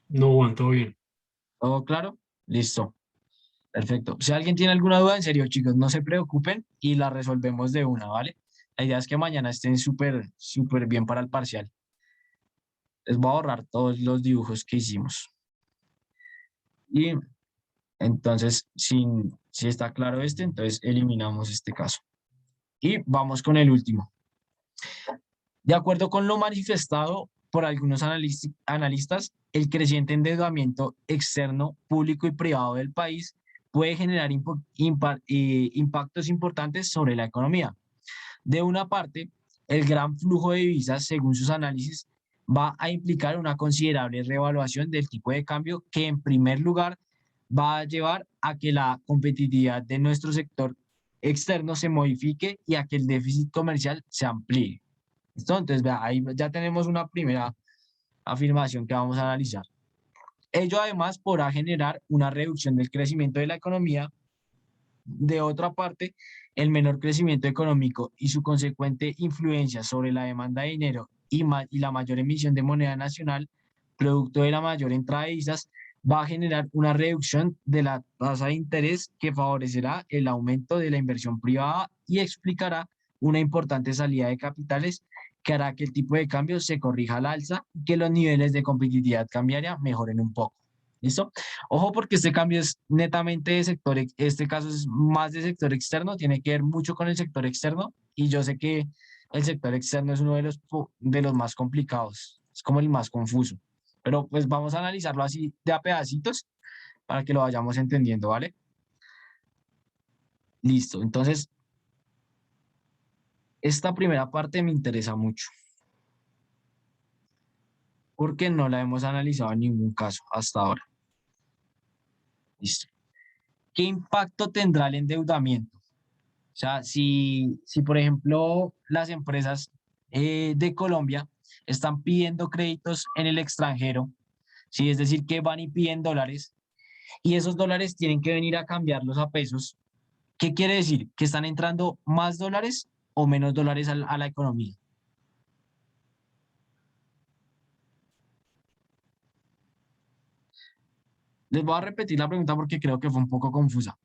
No, Juan, todo bien. ¿Todo claro? Listo. Perfecto. Si alguien tiene alguna duda, en serio, chicos, no se preocupen y la resolvemos de una, ¿vale? La idea es que mañana estén súper, súper bien para el parcial. Les voy a ahorrar todos los dibujos que hicimos. Y entonces, si está claro este, entonces eliminamos este caso. Y vamos con el último. De acuerdo con lo manifestado por algunos analistas, el creciente endeudamiento externo, público y privado del país puede generar impactos importantes sobre la economía. De una parte, el gran flujo de divisas, según sus análisis, va a implicar una considerable revaluación del tipo de cambio que, en primer lugar, va a llevar a que la competitividad de nuestro sector externo se modifique y a que el déficit comercial se amplíe. ¿Listo? Entonces, vea, ahí ya tenemos una primera afirmación que vamos a analizar. Ello además podrá generar una reducción del crecimiento de la economía. De otra parte, el menor crecimiento económico y su consecuente influencia sobre la demanda de dinero y la mayor emisión de moneda nacional, producto de la mayor entrada de divisas, va a generar una reducción de la tasa de interés que favorecerá el aumento de la inversión privada y explicará una importante salida de capitales que hará que el tipo de cambio se corrija al alza y que los niveles de competitividad cambiaria mejoren un poco. ¿Listo? Ojo porque este cambio es netamente de sector, este caso es más de sector externo, tiene que ver mucho con el sector externo y yo sé que el sector externo es uno de los más complicados, es como el más confuso, pero pues vamos a analizarlo así de a pedacitos para que lo vayamos entendiendo, ¿vale? Listo, entonces esta primera parte me interesa mucho porque no la hemos analizado en ningún caso hasta ahora. Listo. ¿Qué impacto tendrá el endeudamiento? O sea, si por ejemplo las empresas de Colombia están pidiendo créditos en el extranjero, ¿sí? Es decir, que van y piden dólares y esos dólares tienen que venir a cambiarlos a pesos. ¿Qué quiere decir? ¿Que están entrando más dólares o menos dólares a la economía. Les voy a repetir la pregunta porque creo que fue un poco confusa.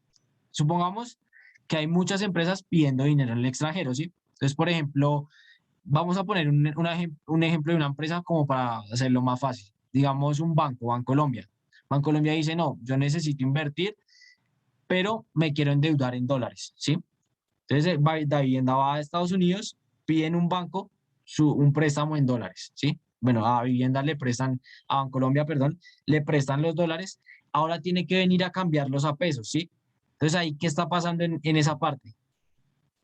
Supongamos que hay muchas empresas pidiendo dinero en el extranjero, ¿sí? Entonces, por ejemplo, vamos a poner un ejemplo de una empresa como para hacerlo más fácil. Digamos un banco, Bancolombia. Bancolombia dice, no, yo necesito invertir, pero me quiero endeudar en dólares, ¿sí? Entonces, Davivienda va a Estados Unidos, pide en un banco un préstamo en dólares, ¿sí? Bueno, a Vivienda le prestan, a Bancolombia, perdón, le prestan los dólares, ahora tiene que venir a cambiarlos a pesos, ¿sí? Entonces, ahí, ¿qué está pasando en esa parte?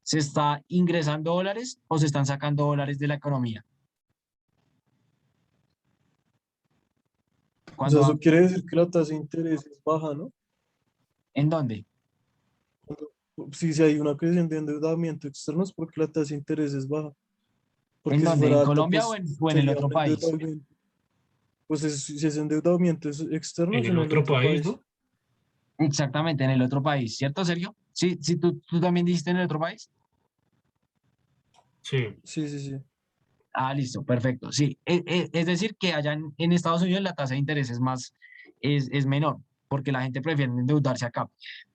¿Se está ingresando dólares o se están sacando dólares de la economía? O sea, Cuando, eso quiere decir que la tasa de interés es baja, ¿no? ¿en dónde? Si hay una creciente endeudamiento externo es porque la tasa de interés es baja. ¿En Porque si dónde? fuera ¿En alta, Colombia o pues o en el sería otro un país? endeudamiento. Pues si es endeudamiento externo, En es el en el otro otro país, país. ¿no? Exactamente, en el otro país, ¿cierto, Sergio? Sí, sí, tú también dijiste en el otro país. Sí. Sí, sí, sí. Ah, listo, perfecto. Sí, es decir, que allá en Estados Unidos la tasa de interés es más, es menor, porque la gente prefiere endeudarse acá.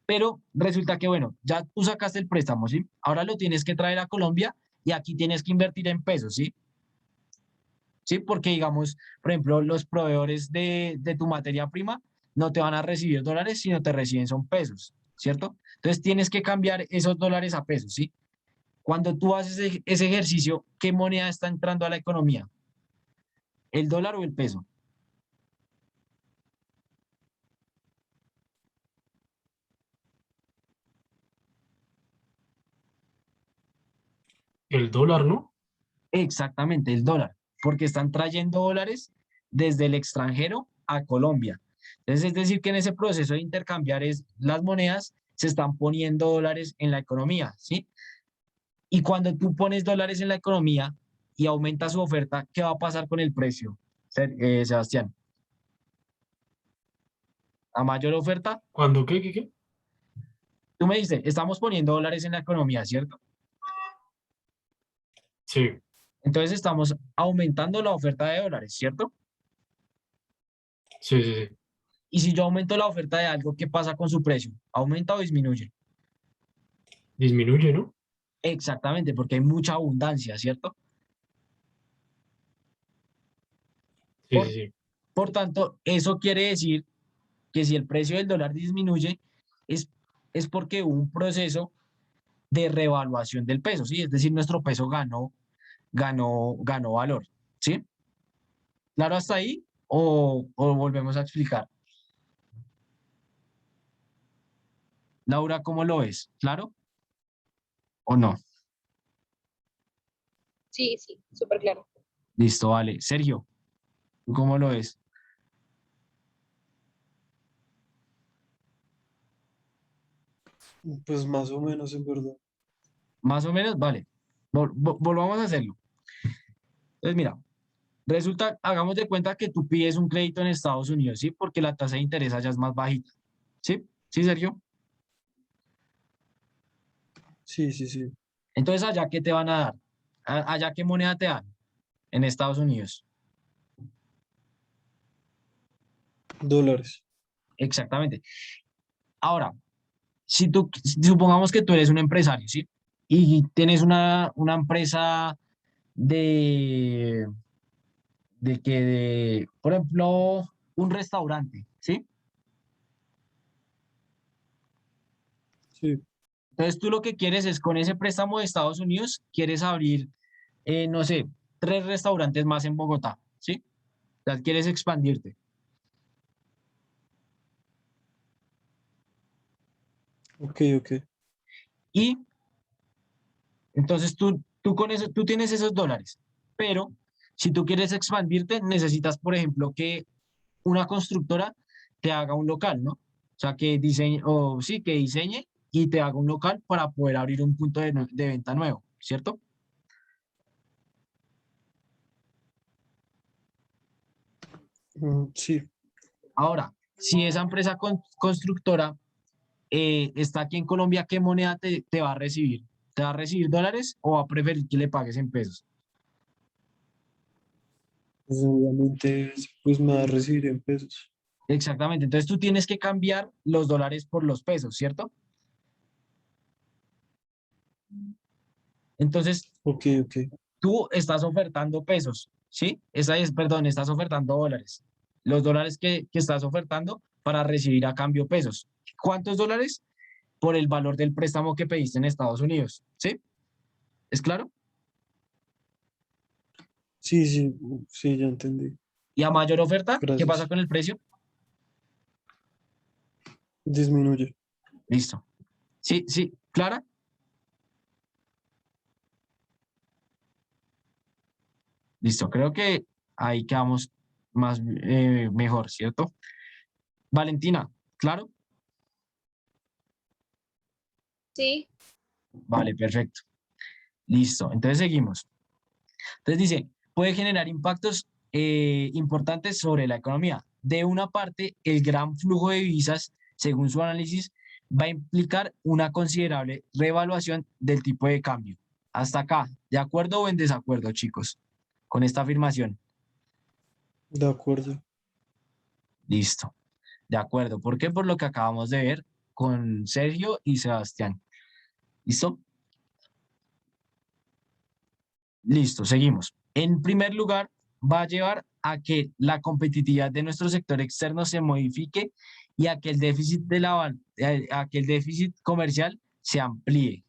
Pero resulta que, bueno, ya tú sacaste el préstamo, ¿sí? Ahora lo tienes que traer a Colombia y aquí tienes que invertir en pesos, ¿sí? Sí, porque digamos, por ejemplo, los proveedores de tu materia prima no te van a recibir dólares, sino te reciben son pesos, ¿cierto? Entonces tienes que cambiar esos dólares a pesos, ¿sí? Cuando tú haces ese ejercicio, ¿qué moneda está entrando a la economía? ¿El dólar o el peso? El dólar, ¿no? Exactamente, el dólar, porque están trayendo dólares desde el extranjero a Colombia. Entonces, es decir, que en ese proceso de intercambiar las monedas, se están poniendo dólares en la economía, ¿sí? Y cuando tú pones dólares en la economía y aumenta su oferta, ¿qué va a pasar con el precio, Sebastián? A mayor oferta, ¿Cuándo qué? tú me dices, estamos poniendo dólares en la economía, ¿cierto? Sí, Entonces estamos aumentando la oferta de dólares, ¿cierto? sí. Y si yo aumento la oferta de algo, ¿qué pasa con su precio? ¿Aumenta o disminuye? Disminuye, ¿no? Exactamente, porque hay mucha abundancia, ¿cierto? Sí, Por, sí, sí. por tanto, eso quiere decir que si el precio del dólar disminuye, es, es porque hubo un proceso de revaluación del peso, ¿sí? Es decir, nuestro peso ganó valor, ¿sí? ¿Claro hasta ahí? ¿O volvemos a explicar? Laura, ¿cómo lo ves? ¿Claro o no? Sí, sí, súper claro. Listo, vale. Sergio, ¿tú cómo lo ves? Pues más o menos, en verdad. Más o menos, vale. Volvamos a hacerlo. Entonces, mira, resulta, hagamos de cuenta que tú pides un crédito en Estados Unidos, ¿sí? Porque la tasa de interés allá es más bajita, ¿sí? ¿Sí, Sergio? Sí, sí, sí. Entonces, ¿allá qué te van a dar? ¿Allá qué moneda te dan en Estados Unidos? Dólares. Exactamente. Ahora, supongamos que tú eres un empresario, ¿sí? Y tienes una empresa de, por ejemplo, un restaurante, ¿sí? Sí. Entonces tú lo que quieres es con ese préstamo de Estados Unidos, quieres abrir, no sé, 3 restaurantes más en Bogotá, ¿sí? O sea, quieres expandirte. Ok, ok. Y entonces tú con eso, tú tienes esos dólares, pero si tú quieres expandirte, necesitas, por ejemplo, que una constructora te haga un local, ¿no? O sea, que diseñe, o sí, que diseñe y te haga un local para poder abrir un punto de venta nuevo, ¿cierto? Sí. Ahora, si esa empresa constructora está aquí en Colombia, ¿qué moneda te va a recibir? ¿Te va a recibir dólares o va a preferir que le pagues en pesos? Pues obviamente, pues me va a recibir en pesos. Exactamente. Entonces tú tienes que cambiar los dólares por los pesos, ¿cierto? Entonces Ok, ok. tú estás ofertando pesos, ¿sí? Perdón, estás ofertando dólares. Los dólares que estás ofertando para recibir a cambio pesos. ¿Cuántos dólares? Por el valor del préstamo que pediste en Estados Unidos, ¿sí? ¿Es claro? Sí, sí, sí, ya entendí. Y a mayor oferta, ¿qué pasa Gracias. con el precio? Disminuye. Listo. Sí, sí, Clara. Listo. Creo que ahí quedamos más mejor, ¿cierto? Valentina, ¿claro? Sí. Vale, perfecto. Listo. Entonces seguimos. Entonces dice, puede generar impactos importantes sobre la economía. De una parte, el gran flujo de divisas, según su análisis, va a implicar una considerable revaluación del tipo de cambio. Hasta acá, ¿de acuerdo o en desacuerdo, chicos, con esta afirmación? De acuerdo. Listo, de acuerdo. ¿Por qué? Por lo que acabamos de ver con Sergio y Sebastián. ¿Listo? Listo, seguimos. En primer lugar, va a llevar a que la competitividad de nuestro sector externo se modifique y a que el déficit a que el déficit comercial se amplíe.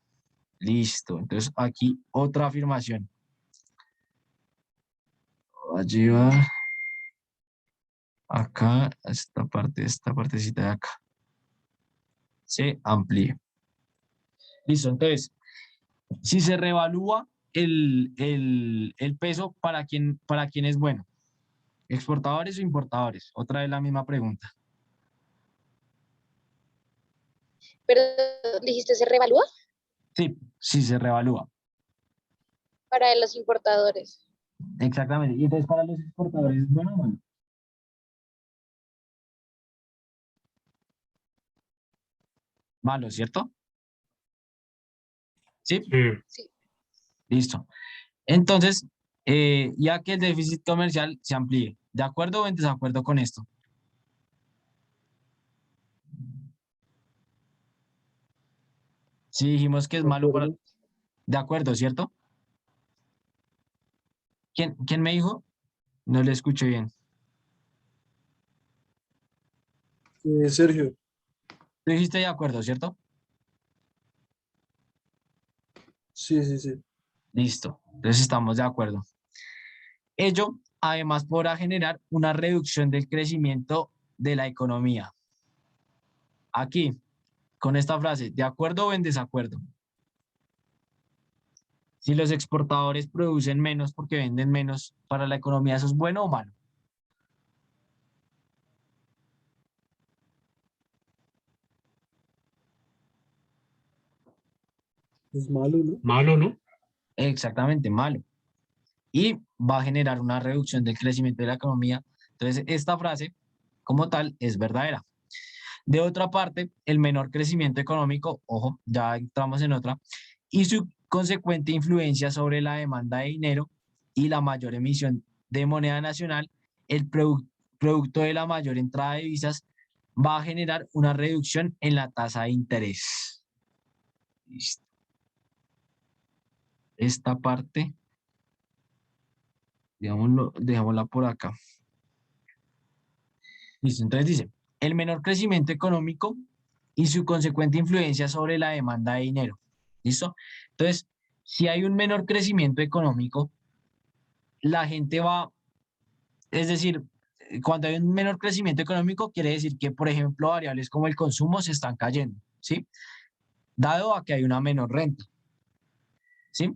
Listo. Entonces, aquí otra afirmación. Va a llevar acá, esta partecita de acá. Se amplíe. Listo. Entonces, si se revalúa el peso, para quién es bueno? ¿Exportadores o importadores? Otra vez la misma pregunta. Pero dijiste, ¿se revalúa? Sí, sí se revalúa. Para los importadores. Exactamente. Y entonces para los exportadores es bueno o malo. Malo, ¿cierto? Sí, Sí, Sí. listo. Entonces, ya que el déficit comercial se amplíe, ¿de acuerdo o en desacuerdo con esto? Sí, dijimos que es ¿De malo para... acuerdo? De acuerdo, ¿cierto? ¿Quién me dijo? No le escuché bien. Sergio, Tú dijiste de acuerdo, ¿cierto? sí, sí, sí. Listo. Entonces estamos de acuerdo. Ello, además, podrá generar una reducción del crecimiento de la economía. Aquí, con esta frase, ¿de acuerdo o en desacuerdo? Si los exportadores producen menos porque venden menos, para la economía, ¿eso es bueno o malo? Es malo, ¿no? malo, ¿no? Exactamente, malo. Y va a generar una reducción del crecimiento de la economía. Entonces, esta frase, como tal, es verdadera. De otra parte, el menor crecimiento económico, ojo, ya entramos en otra, y su consecuente influencia sobre la demanda de dinero y la mayor emisión de moneda nacional, el producto de la mayor entrada de divisas va a generar una reducción en la tasa de interés. Listo. Esta parte, dejémosla por acá. Listo, entonces dice, el menor crecimiento económico y su consecuente influencia sobre la demanda de dinero. ¿Listo? Entonces, si hay un menor crecimiento económico, la gente va, es decir, cuando hay un menor crecimiento económico, quiere decir que, por ejemplo, variables como el consumo se están cayendo, ¿sí? Dado a que hay una menor renta, ¿sí?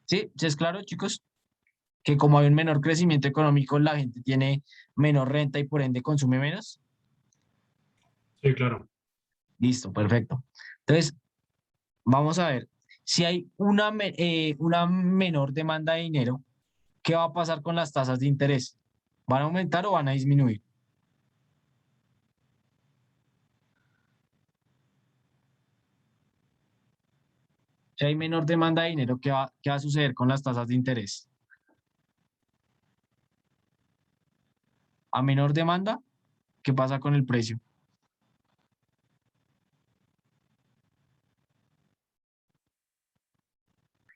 ¿Sí? ¿Sí es claro, chicos? Que como hay un menor crecimiento económico, la gente tiene menor renta y por ende consume menos. Sí, claro. Listo, perfecto. Entonces, vamos a ver, si hay una menor demanda de dinero, ¿qué va a pasar con las tasas de interés? ¿Van a aumentar o van a disminuir? Si hay menor demanda de dinero, qué va a suceder con las tasas de interés? A menor demanda, ¿qué pasa con el precio?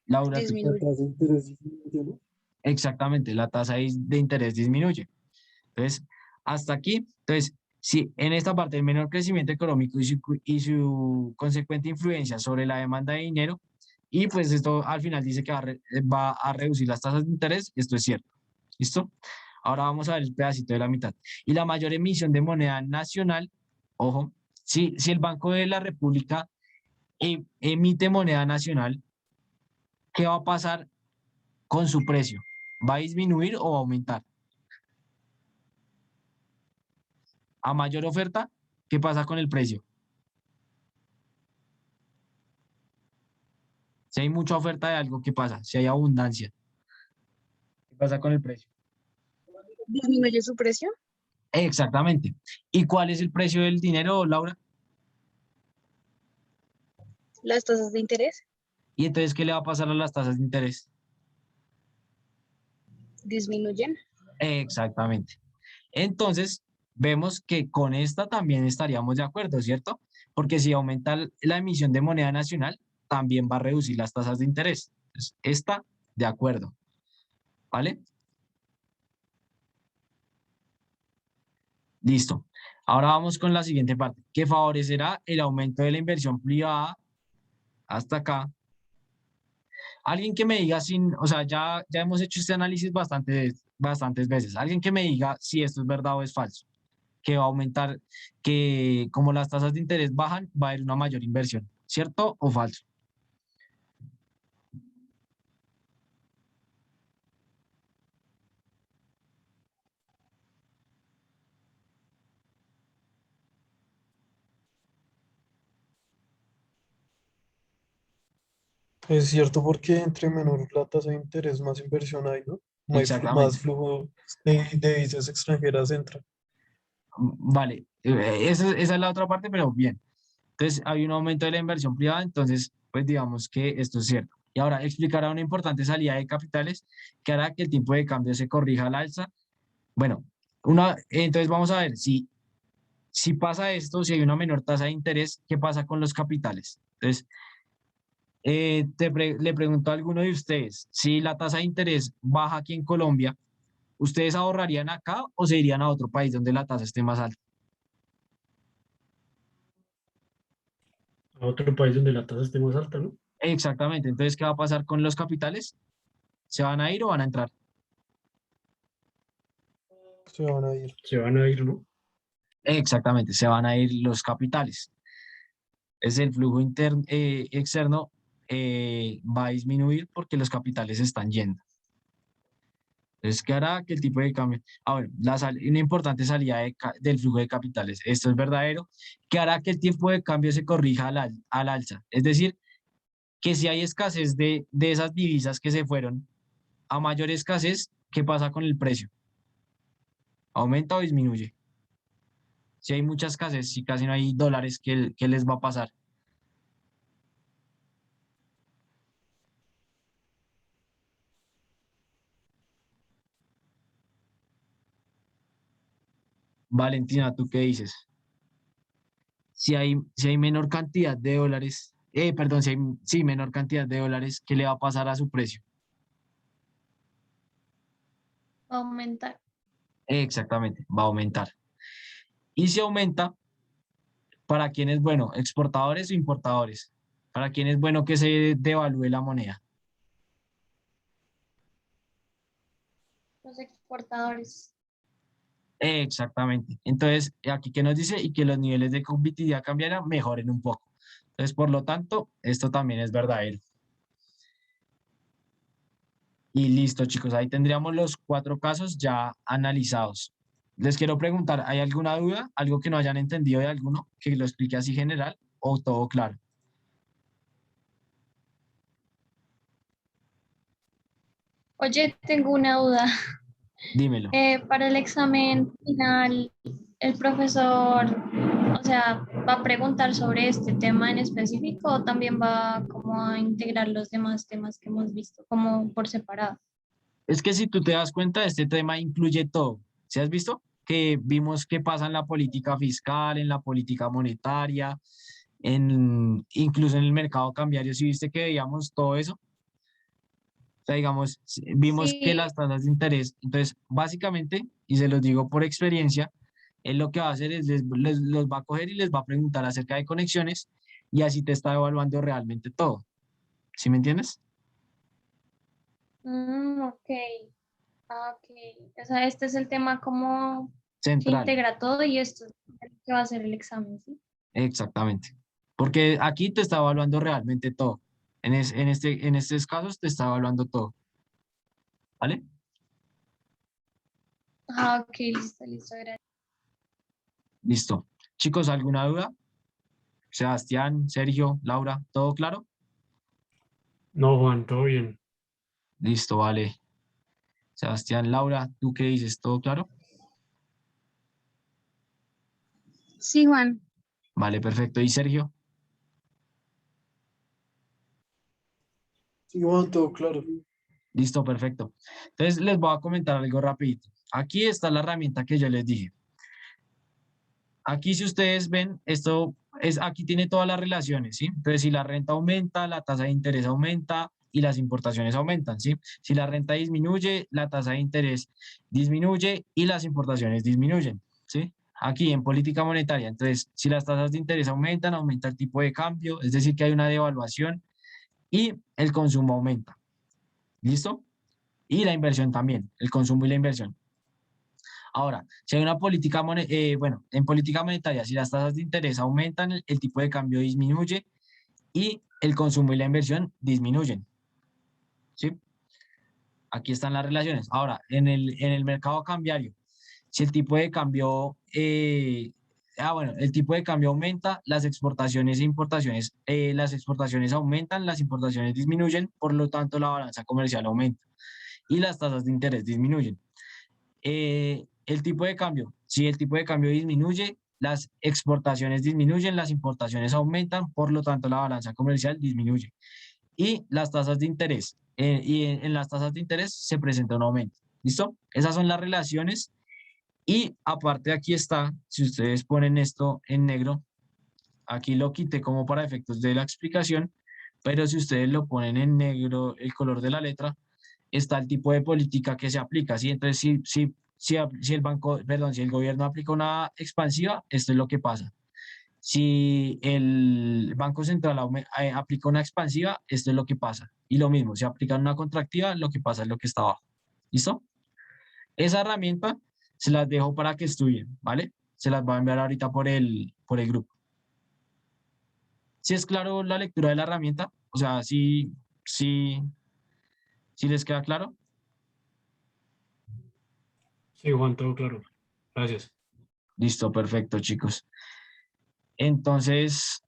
Laura, tú La Disminuye. tasa de interés disminuye, ¿no? exactamente, la tasa de interés disminuye. Entonces, hasta aquí, entonces, si en esta parte el menor crecimiento económico y su consecuente influencia sobre la demanda de dinero, y pues esto al final dice que va a reducir las tasas de interés, esto es cierto. ¿Listo? Ahora vamos a ver el pedacito de la mitad. Y la mayor emisión de moneda nacional, ojo, si el Banco de la República emite moneda nacional, ¿qué va a pasar con su precio? ¿Va a disminuir o va a aumentar? A mayor oferta, ¿qué pasa con el precio? Si hay mucha oferta de algo, ¿qué pasa? Si hay abundancia, ¿qué pasa con el precio? Disminuye su precio. Exactamente. ¿Y cuál es el precio del dinero, Laura? Las tasas de interés ¿Y entonces qué le va a pasar a las tasas de interés? disminuyen. Exactamente. Entonces, vemos que con esta también estaríamos de acuerdo, ¿cierto? Porque si aumenta la emisión de moneda nacional, también va a reducir las tasas de interés. Entonces, esta, de acuerdo, ¿vale? Listo. Ahora vamos con la siguiente parte, que favorecerá el aumento de la inversión privada hasta acá. Alguien que me diga sin, o sea, ya hemos hecho este análisis bastantes veces. Alguien que me diga si esto es verdad o es falso, que va a aumentar, que como las tasas de interés bajan, va a haber una mayor inversión. ¿Cierto o falso? Es cierto porque entre menor la tasa de interés, más inversión hay, ¿no? Más Exactamente. flujo de divisas extranjeras entra. Vale. Esa es la otra parte, pero bien. Entonces, hay un aumento de la inversión privada, entonces, pues digamos que esto es cierto. Y ahora explicará una importante salida de capitales que hará que el tipo de cambio se corrija al alza. Bueno, entonces vamos a ver si pasa esto, si hay una menor tasa de interés, ¿qué pasa con los capitales? Entonces, le pregunto a alguno de ustedes, si la tasa de interés baja aquí en Colombia, ¿ustedes ahorrarían acá o se irían a otro país donde la tasa esté más alta? A otro país donde la tasa esté más alta, ¿no? Exactamente. Entonces, ¿qué va a pasar con los capitales? ¿Se van a ir o van a entrar? Se van a ir. Se van a ir, ¿no? Exactamente, se van a ir los capitales. Es el flujo externo va a disminuir porque los capitales están yendo. Entonces, ¿qué hará que el tipo de cambio? Bueno, una importante salida del flujo de capitales. Esto es verdadero. ¿Qué hará que el tiempo de cambio se corrija al alza? Es decir, que si hay escasez de esas divisas que se fueron, a mayor escasez, ¿qué pasa con el precio? ¿Aumenta o disminuye? Si hay mucha escasez, si casi no hay dólares, ¿qué les va a pasar? Valentina, ¿tú qué dices? Si hay menor cantidad de dólares, perdón, si hay menor cantidad de dólares, ¿qué le va a pasar a su precio? Aumentar. Exactamente, va a aumentar. Y si aumenta, ¿para quién es bueno? ¿Exportadores o importadores? ¿Para quién es bueno que se devalúe la moneda? Los exportadores. Exactamente. Entonces, aquí que nos dice y que los niveles de competitividad cambiarán, mejoren un poco. Entonces, por lo tanto, esto también es verdadero. Y listo, chicos, ahí tendríamos los 4 casos ya analizados. Les quiero preguntar, ¿hay alguna duda? ¿Algo que no hayan entendido de alguno? Que lo explique así general o todo claro. Oye, tengo una duda. Dímelo. Para el examen final, el profesor, o sea, va a preguntar sobre este tema en específico o también va como a integrar los demás temas que hemos visto, como por separado. Es que si tú te das cuenta, este tema incluye todo. ¿Sí has visto? Que vimos qué pasa en la política fiscal, en la política monetaria, incluso en el mercado cambiario. ¿Sí viste que veíamos todo eso? O sea, digamos, vimos que Sí, las tasas de interés, entonces, básicamente, y se los digo por experiencia, él lo que va a hacer es los va a coger y les va a preguntar acerca de conexiones y así te está evaluando realmente todo. ¿Sí me entiendes? ok. Ok, o sea, este es el tema como que Central, integra todo y esto es el que va a ser el examen, ¿sí? exactamente. Porque aquí te está evaluando realmente todo. En estos casos te está evaluando todo. ¿Vale? Ah, ok, listo, listo, gracias. Listo. Chicos, ¿alguna duda? Sebastián, Sergio, Laura, ¿todo claro? No, Juan, todo bien. Listo, vale. Sebastián, Laura, ¿tú qué dices? ¿Todo claro? Sí, Juan. Vale, perfecto. ¿Y Sergio? Sí, Juan, todo claro. Listo, perfecto. Entonces les voy a comentar algo rapidito. Aquí está la herramienta que yo les dije. Aquí si ustedes ven, aquí tiene todas las relaciones, ¿sí? Entonces si la renta aumenta, la tasa de interés aumenta y las importaciones aumentan, ¿sí? Si la renta disminuye, la tasa de interés disminuye y las importaciones disminuyen, ¿sí? Aquí en política monetaria, entonces si las tasas de interés aumentan, aumenta el tipo de cambio, es decir, que hay una devaluación y el consumo aumenta, ¿listo? Y la inversión también, el consumo y la inversión. Ahora, si hay una política, bueno, en política monetaria, si las tasas de interés aumentan, el tipo de cambio disminuye y el consumo y la inversión disminuyen, ¿sí? Aquí están las relaciones. Ahora, en el mercado cambiario, si el tipo de cambio, bueno, el tipo de cambio aumenta, las exportaciones e importaciones, las exportaciones aumentan, las importaciones disminuyen, por lo tanto la balanza comercial aumenta y las tasas de interés disminuyen. El tipo de cambio, si el tipo de cambio disminuye, las exportaciones disminuyen, las importaciones aumentan, por lo tanto la balanza comercial disminuye. Y las tasas de interés, en las tasas de interés se presenta un aumento. ¿Listo? Esas son las relaciones. Y aparte aquí está, si ustedes ponen esto en negro, aquí lo quité como para efectos de la explicación, pero si ustedes lo ponen en negro, el color de la letra, está el tipo de política que se aplica, ¿sí? Entonces, si el banco, perdón, si el gobierno aplica una expansiva, esto es lo que pasa. Si el Banco Central aplica una expansiva, esto es lo que pasa. Y lo mismo, si aplican una contractiva, lo que pasa es lo que está abajo. ¿Listo? Esa herramienta se las dejo para que estudien, ¿vale? Se las voy a enviar ahorita por el grupo. ¿Sí es claro la lectura de la herramienta? O sea, sí les queda claro. Sí, Juan, todo claro. Gracias. Listo, perfecto, chicos. Entonces,